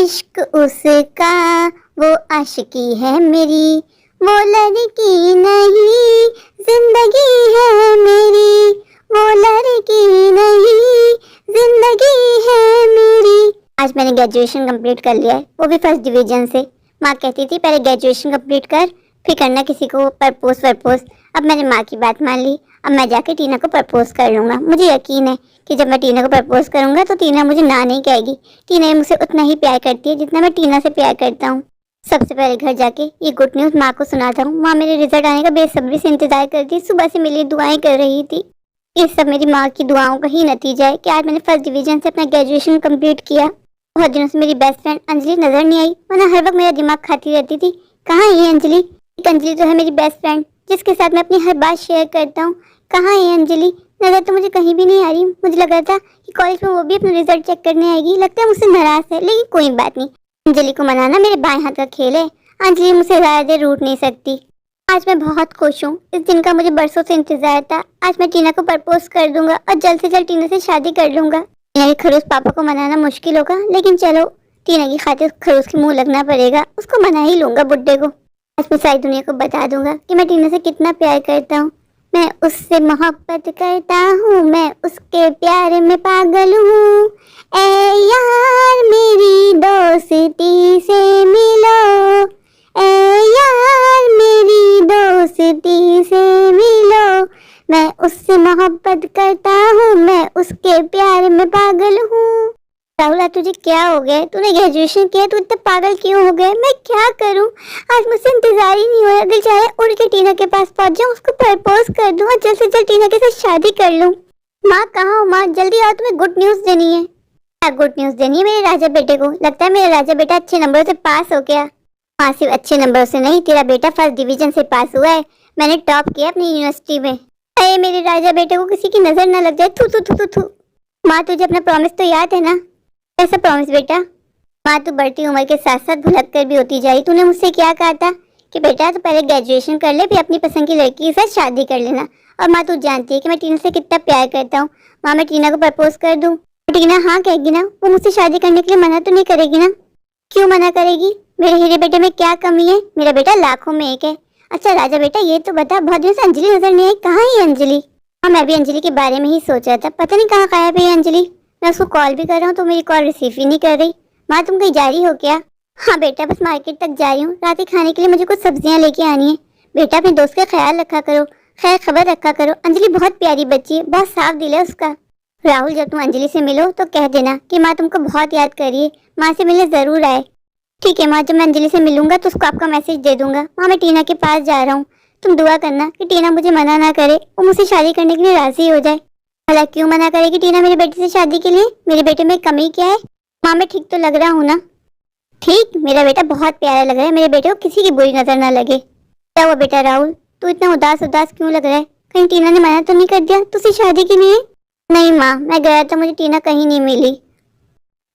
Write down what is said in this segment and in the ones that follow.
इश्क उसका वो आशिकी है मेरी, वो लड़की नहीं जिंदगी है मेरी, वो लड़की नहीं जिंदगी है मेरी। आज मैंने ग्रेजुएशन कंप्लीट कर लिया है, वो भी फर्स्ट डिवीजन से। माँ कहती थी पहले ग्रेजुएशन कंप्लीट कर फिर करना किसी को प्रपोज। अब मैंने माँ की बात मान ली, अब मैं जाके टीना को प्रपोज कर लूँगा। मुझे यकीन है कि जब मैं टीना को प्रपोज करूँगा तो टीना मुझे ना नहीं कहेगी। टीना मुझसे उतना ही प्यार करती है जितना मैं टीना से प्यार करता हूँ। सबसे पहले घर जाके ये गुड न्यूज़ माँ को सुनाता हूँ। माँ मेरे रिजल्ट आने का बेसब्री से इंतजार करती, सुबह से मेरे लिए दुआएं कर रही थी। ये सब मेरी माँ की दुआओं का ही नतीजा है कि आज मैंने फर्स्ट डिवीजन से अपना ग्रेजुएशन कंप्लीट किया। बहुत दिनों से मेरी बेस्ट फ्रेंड अंजलि नजर नहीं आई, वरना हर वक्त मेरा दिमाग खाती रहती थी कहाँ है ये अंजलि। एक अंजलि तो है मेरी बेस्ट फ्रेंड जिसके साथ मैं अपनी हर बात शेयर करता हूँ। कहाँ है अंजलि? नजर तो मुझे कहीं भी नहीं आ रही। मुझे लगा था कि कॉलेज में वो भी अपना रिजल्ट चेक करने आएगी, लगता है मुझसे नाराज है, लेकिन कोई बात नहीं। अंजलि को मनाना मेरे बाएं हाथ का खेल है। अंजलि मुझसे ज्यादा देर रूठ नहीं सकती। आज मैं बहुत खुश हूँ, इस दिन का मुझे बरसों से इंतजार था। आज मैं टीना को प्रपोज कर दूंगा और जल्द से जल्द टीना से शादी कर लूंगा। टीना के खड़ूस पापा को मनाना मुश्किल होगा, लेकिन चलो टीना की खातिर खड़ूस के मुंह लगना पड़ेगा। उसको मना ही लूंगा बुड्ढे को। आज मैं सारी दुनिया को बता दूंगा कि मैं टीना से कितना प्यार करता हूँ। मैं उससे मोहब्बत करता हूँ, मैं उसके प्यार में पागल हूँ। ए यार मेरी दोस्ती से मिलो, ए यार मेरी दोस्ती से मिलो। मैं उससे मोहब्बत करता हूँ, मैं उसके प्यार में पागल हूँ। राहुल तुझे क्या हो गया? तूने ग्रेजुएशन किया, तू इतना पागल क्यों हो गया? मैं क्या करूं? आज मुझसे इंतजार ही नहीं हो रहा। दिल चाहे उड़ के टीना के पास पहुंच जाऊं, उसको प्रपोज कर दूं और जल्द से जल्द टीना के साथ शादी कर लूं। माँ कहाँ हो? माँ जल्दी आओ, तुम्हें गुड न्यूज देनी है। क्या गुड न्यूज देनी है मेरे राजा बेटे को? लगता है मेरा राजा बेटा अच्छे नंबरों से पास हो गया। हाँ, सिर्फ अच्छे नंबरों से नहीं, तेरा बेटा फर्स्ट डिवीजन से पास हुआ है। मैंने टॉप किया अपनी यूनिवर्सिटी में। अरे मेरे राजा बेटे को किसी की नजर न लग जाए। थू थू थू थू। माँ तुझे अपना प्रॉमिस तो याद है ना? ऐसा प्रॉमिस बेटा? माँ तू बढ़ती उम्र के साथ साथ भुलक कर भी होती जाए। तूने मुझसे क्या कहा था कि बेटा तू पहले ग्रेजुएशन कर ले, फिर अपनी पसंद की लड़की के साथ शादी कर लेना। और माँ तू जानती है कि मैं टीना से कितना प्यार करता हूँ। माँ मैं टीना को प्रपोज कर दूँ, टीना हाँ कहेगी ना? वो मुझसे शादी करने के लिए मना तो नहीं करेगी ना? क्यों मना करेगी? मेरे हीरे बेटे में क्या कमी है? मेरा बेटा लाखों में एक है। अच्छा राजा बेटा ये तो बता, बहुत दिनों से अंजलि नजर नहीं आई, कहाँ है अंजलि? हाँ मैं भी अंजलि के बारे में ही सोच रहा था, पता नहीं कहाँ गायब है अंजलि। मैं उसको कॉल भी कर रहा हूँ तो मेरी कॉल रिसीव ही नहीं कर रही। माँ तुम कहीं जा रही हो क्या? हाँ बेटा बस मार्केट तक जा रही हूँ, रात के खाने के लिए मुझे कुछ सब्जियाँ लेके आनी है। बेटा अपने दोस्त का ख्याल रखा करो, खैर खबर रखा करो। अंजलि बहुत प्यारी बच्ची है, बहुत साफ दिल है उसका। राहुल जब तुम अंजलि से मिलो तो कह देना कि माँ तुमको बहुत याद कर रही है, माँ से मिलने जरूर आए। ठीक है माँ, जब मैं अंजलि से मिलूंगा तो उसको आपका मैसेज दे दूंगा। माँ मैं टीना के पास जा रहा हूँ, तुम दुआ करना कि टीना मुझे मना ना करे, वो मुझसे शादी करने के लिए राजी हो जाए। भला क्यों मना करेगी टीना मेरे बेटे से शादी के लिए? मेरे बेटे में कमी क्या है? माँ मैं ठीक तो लग रहा हूँ ना? ठीक, मेरा बेटा बहुत प्यारा लग रहा है, मेरे बेटे को किसी की बुरी नजर ना लगे। क्या हुआ बेटा राहुल, तू इतना उदास उदास क्यों लग रहा है? कहीं टीना ने मना तो नहीं कर दिया तुझसे शादी के लिए? नहीं माँ मैं गया था, मुझे टीना कहीं नहीं मिली।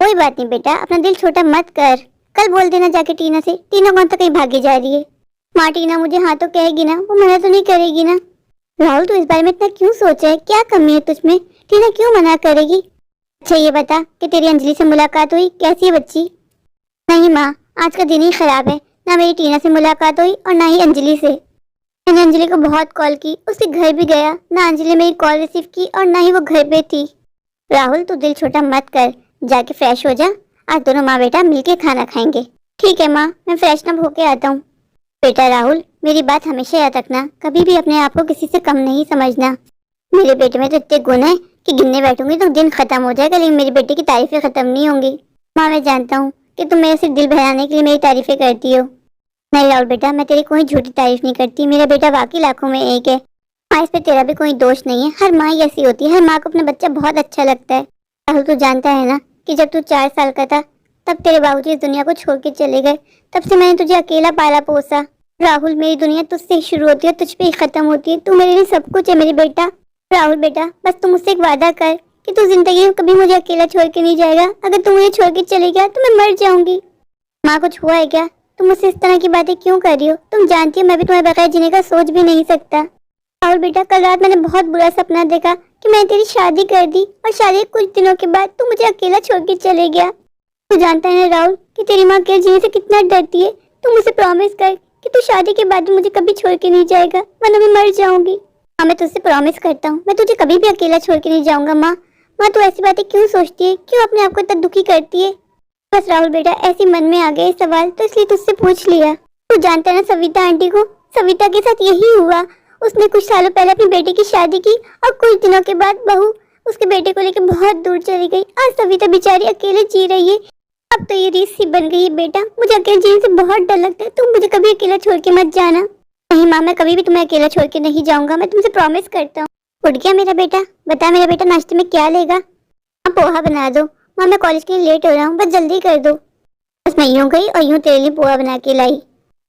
कोई बात नहीं बेटा, अपना दिल छोटा मत कर, कल बोल देना जाके टीना से। टीना कौन सा कहीं भागी जा रही है? माँ टीना मुझे हाँ तो कहेगी ना, वो मना तो नहीं करेगी ना? राहुल तू इस बारे में इतना क्यों सोचा है? क्या कमी है तुझमें? टीना क्यों मना करेगी? अच्छा ये बता कि तेरी अंजलि से मुलाकात हुई, कैसी है बच्ची? नहीं माँ आज का दिन ही खराब है, ना मेरी टीना से मुलाकात हुई और ना ही अंजलि से। मैंने अंजलि को बहुत कॉल की, उसके घर भी गया, ना अंजलि मेरी कॉल रिसीव की और ना ही वो घर पे थी। राहुल तू दिल छोटा मत कर, जाके फ्रेश हो जा, आज दोनों माँ बेटा मिलके खाना खाएंगे। ठीक है माँ मैं फ्रेशन अप होके आता हूँ। बेटा राहुल मेरी बात हमेशा याद रखना, कभी भी अपने आप को किसी से कम नहीं समझना। मेरे बेटे में तो इतने गुण है कि गिनने बैठूंगी तो दिन खत्म हो जाएगा, लेकिन मेरे बेटे की तारीफें खत्म नहीं होंगी। माँ मैं जानता हूँ कि तुम मेरे सिर्फ दिल बहलाने के लिए मेरी तारीफें करती हो। नहीं राहुल बेटा मैं तेरी कोई झूठी तारीफ नहीं करती, मेरा बेटा वाकई लाखों में एक है। माँ इस पे तेरा भी कोई दोष नहीं है, हर माँ ऐसी होती है, हर माँ को अपना बच्चा बहुत अच्छा लगता है। राहुल तू जानता है ना कि जब तू 4 साल का था तब तेरे बाबूजी इस दुनिया को छोड़ के चले गए, तब से मैंने तुझे अकेला पाला पोसा। राहुल मेरी दुनिया तुझसे ही शुरू होती है, तुझ पे ही खत्म होती है, तू मेरे लिए सब कुछ है मेरे बेटा। राहुल बेटा बस तू मुझसे एक वादा कर कि तू जिंदगी में कभी मुझे अकेला छोड़ के नहीं जाएगा। अगर तू मुझे छोड़ के चले गया तो मैं मर जाऊंगी। माँ कुछ हुआ है क्या? तुम मुझसे इस तरह की बातें क्यों कर रही हो? तुम जानती हो मैं भी तुम्हारे बगैर जीने का सोच भी नहीं सकता। राहुल बेटा कल रात मैंने बहुत बुरा सपना देखा कि मैंने तेरी शादी कर दी और शादी के कुछ दिनों के बाद तू मुझे अकेला छोड़ के चले गया। तू जानता है ना राहुल कि तेरी माँ अकेले जीने से कितना डरती है। तू मुझे प्रॉमिस कर कि तू शादी के बाद भी मुझे कभी छोड़ के नहीं जाएगा, वरना मैं मर जाऊंगी। हाँ मैं तुझसे प्रॉमिस करता हूँ, मैं तुझे कभी भी अकेला छोड़ के नहीं जाऊंगा। माँ माँ तू ऐसी बातें क्यों सोचती है, क्यों अपने आप को इतना दुखी करती है? बस राहुल बेटा ऐसे मन में आ गया सवाल तो इसलिए तुझसे पूछ लिया। तू जानता है ना सविता आंटी को, सविता के साथ यही हुआ। उसने कुछ सालों पहले अपनी बेटी की शादी की और कुछ दिनों के बाद बहू उसके बेटे को लेकर बहुत दूर चली गई। आज सविता बेचारी अकेले जी रही है। अब तो ये रीत सी बन गई है बेटा, मुझे अकेले जीने से बहुत डर लगता है। तुम मुझे कभी अकेला छोड़ के मत जाना। नहीं माँ मैं कभी भी तुम्हें अकेला छोड़ के नहीं जाऊंगा, मैं तुमसे प्रॉमिस करता हूँ। उठ गया मेरा बेटा? बता मेरा बेटा नाश्ते में क्या लेगा? हाँ पोहा बना दो। माँ मैं कॉलेज के लिए लेट हो रहा हूँ, बस जल्दी कर दो। बस मैं यूँ गई और यूँ तेरे लिए पोहा बना के लाई।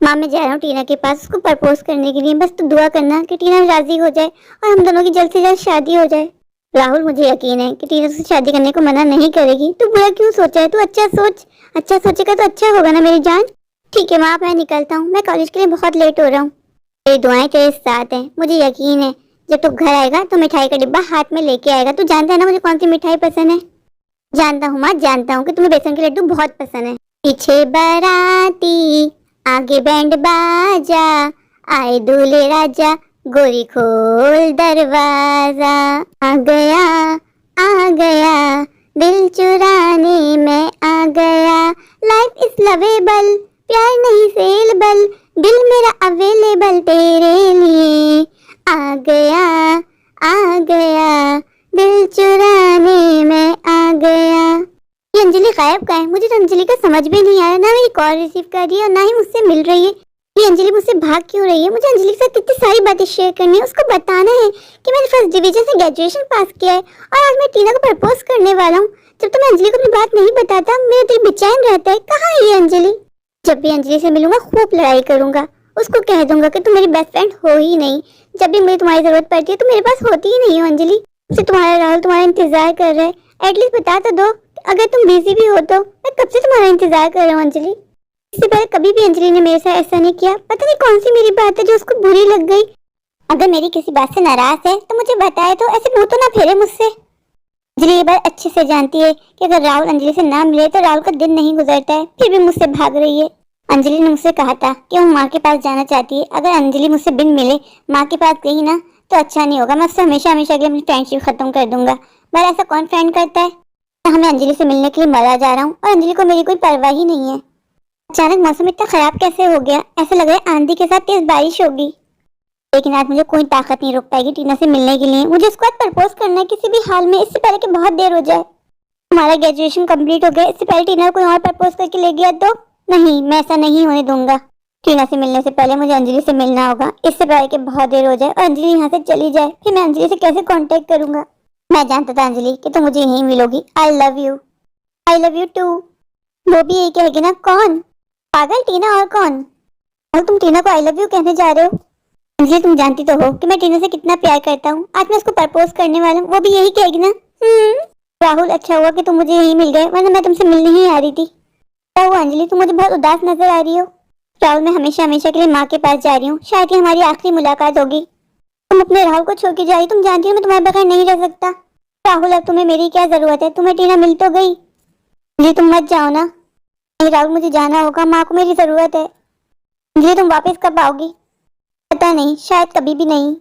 माँ मैं जा रहा हूँ टीना के पास उसको प्रपोज करने के लिए, बस तू दुआ करना कि टीना राजी हो जाए और हम दोनों की जल्द से जल्द शादी हो जाए। राहुल मुझे यकीन है कि टीना तुझसे शादी करने को मना नहीं करेगी। तू बुरा क्यों सोचा है? तू अच्छा सोच, अच्छा सोचेगा तो अच्छा होगा ना मेरी जान। ठीक है माँ मैं निकलता हूँ, मैं कॉलेज के लिए बहुत लेट हो रहा हूँ। तेरी दुआएं तेरे साथ हैं, मुझे यकीन है जब तू घर आएगा तो मिठाई का डिब्बा हाथ में लेके आएगा। तू जानता है ना मुझे कौन सी मिठाई पसंद है? जानता हूँ माँ जानता हूँ कि तुम्हें बेसन के लड्डू बहुत पसंद है। पीछे बाराती आगे बैंड बाजा, आए दूल्हे राजा गोरी खोल दरवाजा। आ गया दिल चुराने मैं आ गया। लाइफ इज लवेबल, प्यार नहीं सेलेबल, दिल मेरा अवेलेबल तेरे लिए। आ गया दिल चुराने मैं आ गया। ये अंजलि गायब का है, मुझे तो अंजलि का समझ भी नहीं आया। ना मेरी कॉल रिसीव कर रही है और ना ही मुझसे मिल रही है। ये अंजलि मुझसे भाग क्यों रही है? मुझे अंजलि के साथ कितनी सारी बातें शेयर करनी है। उसको बताना है कि मैंने फर्स्ट डिवीजन से ग्रेजुएशन पास किया है और आज मैं टीना को प्रपोज करने वाला हूँ। जब तक मैं अंजलि को अपनी बात नहीं बताता मेरा दिल बेचैन रहता है। कहाँ है ये अंजलि? जब भी अंजलि से मिलूंगा खूब लड़ाई करूंगा, उसको कह दूंगा कि तुम मेरी बेस्ट फ्रेंड हो ही नहीं। जब भी मुझे तुम्हारी जरूरत पड़ती है तो मेरे पास होती ही नहीं हो अंजलि। मुझसे तुम्हारा राहुल तुम्हारा इंतजार कर रहा है, एटलीस्ट बता तो दो। अगर तुम बिजी भी हो तो मैं कब से तुम्हारा इंतजार कर रहा हूँ अंजलि। इससे पहले कभी भी अंजलि ने मेरे साथ ऐसा नहीं किया। पता नहीं कौन सी मेरी बात है जो उसको बुरी लग गई। अगर मेरी किसी बात से नाराज है तो मुझे बताए, तो ऐसे मुंह तो ना फेरे मुझसे। अंजलि ये बात अच्छे से जानती है कि अगर राहुल अंजलि से ना मिले तो राहुल का दिन नहीं गुजरता है, फिर भी मुझसे भाग रही है। अंजलि ने मुझसे कहा था कि वो माँ के पास जाना चाहती है। अगर अंजलि मुझसे बिन मिले माँ के पास गई ना तो अच्छा नहीं होगा। मैं उससे हमेशा हमेशा के लिए अपनी फ्रेंडशिप खत्म कर दूंगा। पर ऐसा कौन फ्रेंड करता है? मैं अंजलि से मिलने के लिए मरा जा रहा हूँ और अंजलि को मेरी कोई परवाह ही नहीं है। अचानक मौसम इतना खराब कैसे हो गया? ऐसा लग रहा है आंधी के साथ तेज बारिश होगी। लेकिन आज मुझे कोई ताकत नहीं रोक पाएगी टीना से मिलने के लिए। मुझे उसको आज प्रपोज करना है किसी भी हाल में, इससे पहले कि बहुत देर हो जाए। हमारा ग्रेजुएशन कंप्लीट हो गया, इससे पहले टीना को कोई और प्रपोज करके ले गया तो नहीं, मैं ऐसा नहीं होने दूंगा। टीना से मिलने से पहले मुझे अंजलि से मिलना होगा, इससे पहले कि बहुत देर हो जाए और अंजलि यहाँ से चली जाए। फिर मैं अंजलि से कैसे कांटेक्ट करूंगा? मैं जानता था अंजलि कि तुम मुझे यहीं मिलोगी। I love you too. वो भी यही कहेगी ना? कौन पागल? टीना और कौन? और तुम टीना को आई लव यू कहने जा रहे हो? अंजलि तुम जानती तो हो कि मैं टीना से कितना प्यार करता हूँ। आज मैं उसको प्रपोज करने वाला हूँ, वो भी यही कहेगी ना? राहुल अच्छा हुआ कि तुम मुझे यहीं मिल गए, वरना मैं तुमसे मिलने ही आ रही थी। क्या हुआ अंजलि, तुम मुझे बहुत उदास नजर आ रही हो। राहुल मैं हमेशा हमेशा के लिए माँ के पास जा रही हूँ, शायद ये हमारी आखिरी मुलाकात होगी। तुम अपने राहुल को छोड़ के जा रही, तुम जानती हो मैं तुम्हारे बगैर नहीं रह सकता। राहुल अब तुम्हें मेरी क्या जरूरत है? तुम्हें टीना मिल तो गई। अंजलि तुम मत जाओ ना। नहीं राहुल मुझे जाना होगा, माँ को मेरी जरूरत है। अंजलि तुम वापस कब आओगी? पता नहीं, शायद कभी भी नहीं।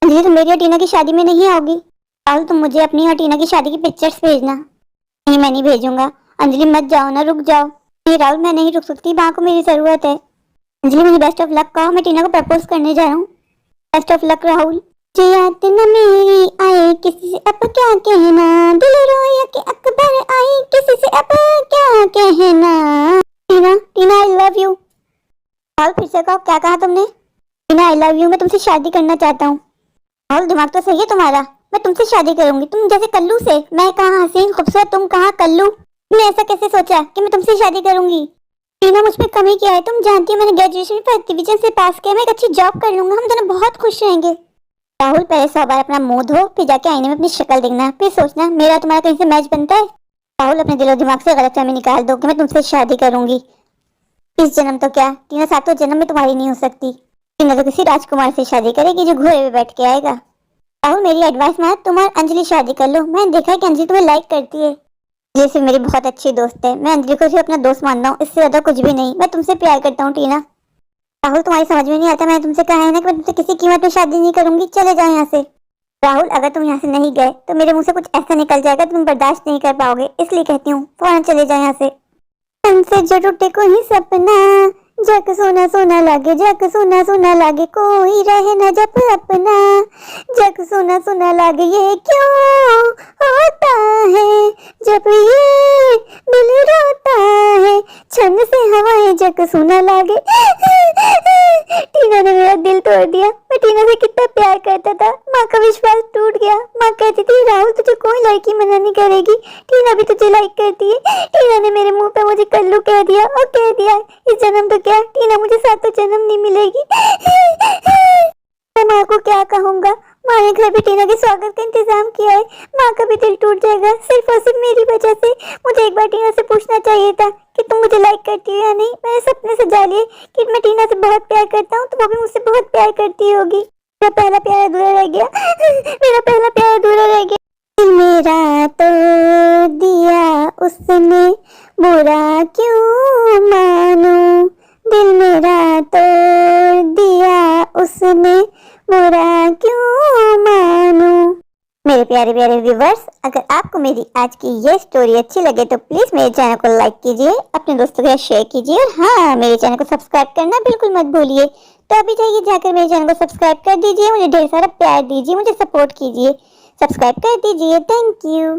अंजलि तुम मेरी और टीना की शादी में नहीं आओगी? राहुल तुम मुझे अपनी और टीना की शादी की पिक्चर्स भेजना। नहीं मैं नहीं भेजूंगा। अंजलि मत जाओ ना, रुक जाओ। नहीं राहुल मैं नहीं रुक सकती, माँ को मेरी जरूरत है। अंजलि मुझे बेस्ट ऑफ लक कहो, मैं टीना को प्रपोज करने जा रहा हूँ। Best of luck Rahul. याद न मेरी आए किसी से अब क्या कहना, दिल रोया कि अकबर आए किसी से अब क्या कहना। टीना टीना आई लव यू। राहुल फिर से कहो, क्या कहा तुमने? टीना आई लव यू, मैं तुमसे शादी करना चाहता हूँ। राहुल दिमाग तो सही है तुम्हारा, मैं तुमसे शादी करूंगी। तुम जैसे कल्लू से, मैं कहाँ हसीन खूबसूरत, तुम कहाँ कल्लू। तुमने ऐसा कैसे सोचा कि मैं तुमसे शादी करूंगी? टीना मुझ पे कमी क्या है? तुम जानती हो मैंने ग्रेजुएशन फर्स्ट डिवीजन से पास किया, मैं एक अच्छी जॉब कर लूंगा, हम दोनों बहुत खुश रहेंगे। राहुल पहले 100 बार अपना मुंह धो, फिर जाके आईने में अपनी शक्ल देखना, फिर सोचना मेरा तुम्हारा कहीं से मैच बनता है। राहुल अपने दिलो दिमाग से गलतफहमी निकाल दो कि मैं तुमसे शादी करूंगी। इस जन्म तो क्या, टीना सातों जन्म में तुम्हारी नहीं हो सकती। टीना तो किसी राजकुमार से शादी करेगी जो घोड़े पे बैठ के आएगा। राहुल मेरी एडवाइस मान, तुम और अंजलि शादी कर लो। मैंने देखा है कि अंजलि तुम्हें लाइक करती है। ये सिर्फ मेरी बहुत अच्छी दोस्त है, मैं अंजलि को सिर्फ अपना दोस्त मानता हूँ, इससे ज्यादा कुछ भी नहीं। मैं तुमसे प्यार करता हूँ टीना। राहुल तुम्हारी समझ में नहीं आता, मैंने तुमसे कहा है ना कि मैं तुमसे किसी कीमत में शादी नहीं करूंगी। चले जाओ यहाँ से। राहुल अगर तुम यहाँ से नहीं गए तो मेरे मुंह से कुछ ऐसा निकल जाएगा तुम बर्दाश्त नहीं कर पाओगे, इसलिए कहती हूँ फौरन चले जाओ यहाँ से। हमसे जो टूटे कोई सपना, जग सोना सोना लागे, जग सोना सोना लागे, कोई रहे न जब अपना, जग सोना सोना लागे। ये क्यों होता है जब ये दिल रोता है, छन से हवाएं जग सोना लागे। टीना ने मेरा दिल तोड़ दिया। मैं टीना से कितना प्यार करता था, माँ का विश्वास टूट गया। माँ कहती थी राहुल तुझे कोई लड़की मना नहीं करेगी, टीना भी तुझे लाइक करती है। टीना ने मेरे मुंह पे मुझे कल्लू कह दिया और कह दिया इस जन्म तो क्या टीना मुझे सातों जन्म नहीं मिलेगी। मैं माँ को क्या कहूँगा। माँ ने घर पे टीना के स्वागत का इंतजाम किया है। माँ का भी दिल टूट जाएगा सिर्फ और सिर्फ मेरी वजह से। मुझे एक बार टीना से पूछना चाहिए था कि तुम मुझे लाइक करती हो या नहीं। मैंने सपने सजा लिए कि मैं टीना से बहुत प्यार करता हूँ, तो वो भी मुझसे बहुत प्यार करती होगी। मेरा पहला प्यार अधूरा रह गया। मेरा पहला प्यार अधूरा रह गया। दिल मेरा तो दिया उसने, बुरा क्यों मानूं। दिल मेरा तो दिया उसने, बुरा क्यों मानूं। मेरे प्यारे प्यारे व्यूवर्स, अगर आपको मेरी आज की ये स्टोरी अच्छी लगे तो प्लीज मेरे चैनल को लाइक कीजिए, अपने दोस्तों के साथ शेयर कीजिए और हाँ मेरे चैनल को सब्सक्राइब करना बिल्कुल मत भूलिए। तो अभी जाइए जाकर मेरे चैनल को सब्सक्राइब कर दीजिए, मुझे ढेर सारा प्यार दीजिए, मुझे सपोर्ट कीजिए, सब्सक्राइब कर दीजिए। Thank you.